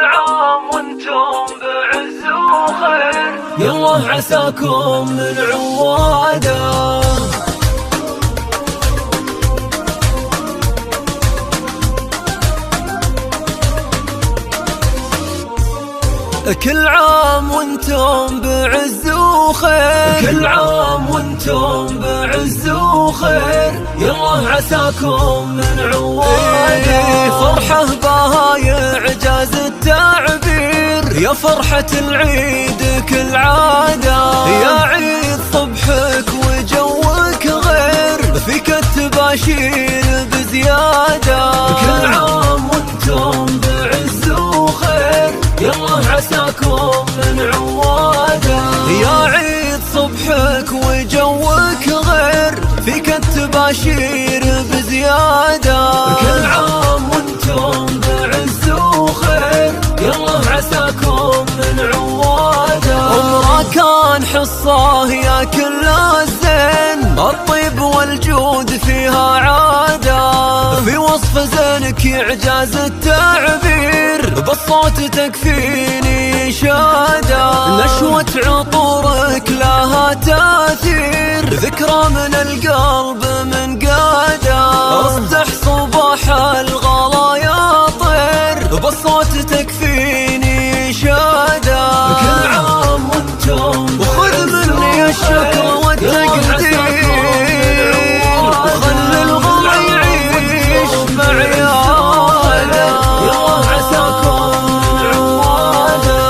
عام وانتم بعز وخير، يالله عساكم من عواده. كل عام وانتم بعز وخير، كل عام وانتم بعز وخير، يالله عساكم من عواده. فرحة بها يعجاز التعبير، يا فرحة العيد كل عادة. يا عيد صبحك وجوك غير، فيك التباشير بزيادة. كل عام وانتم بعز وخير، يالله عساكم من عواده. يا عيد صبحك وجوك غير، فيك التباشير بزيادة. كل عام وانتم بعز وخير، يالله عساكم من عواده. عمره كان حصاه يا كل الزين، الطيب والجود فيها عادة. في وصف زينك إعجاز التعبير، بالصوت تكفيني شادة. نشوة عطورك لها تأثير، ذكرى من القلب من قادة. اصدح صباح الغلا يا طير، بالصوت تكفيني شادة. كل عام وانتم وخذ مني الشكر والتقدير، وخلي الغلا يعيش معياده. يالله عساكم من عواده.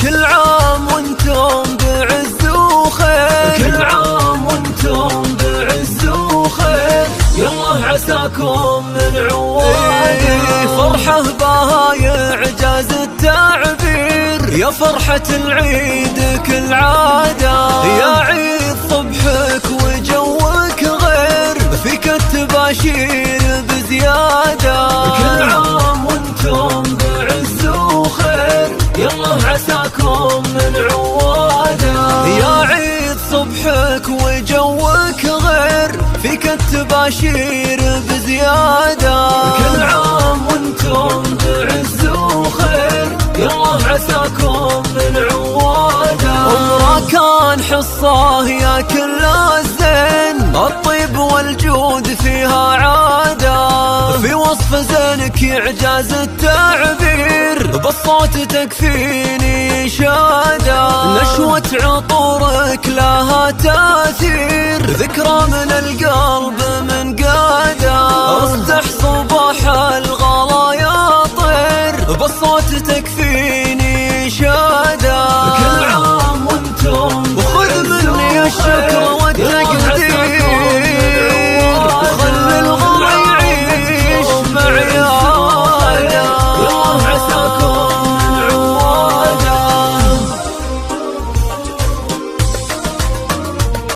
كل عام وانتم بعز وخير، كل عام وانتم بعز وخير، يالله عساكم من عواده. فرحة بها يعجاز التعبير، يا فرحة العيد كل عادة. يا عيد صبحك وجوك غير، فيك التباشير بزيادة. كل عام وانتم بعز وخير، يالله عساكم من عواده. يا عيد صبحك وجوك غير، فيك التباشير بزيادة. كل عام وانتم بعز وخير، يالله عساكم من عواده. عمره كان حصاه يا كل الزين، الطيب والجود فيها عادة. في وصف زينك إعجاز التعبير، بالصوت تكفيني شادة. نشوة عطورك لها تأثير، ذكرى من القلب من قادة. اصدح صباح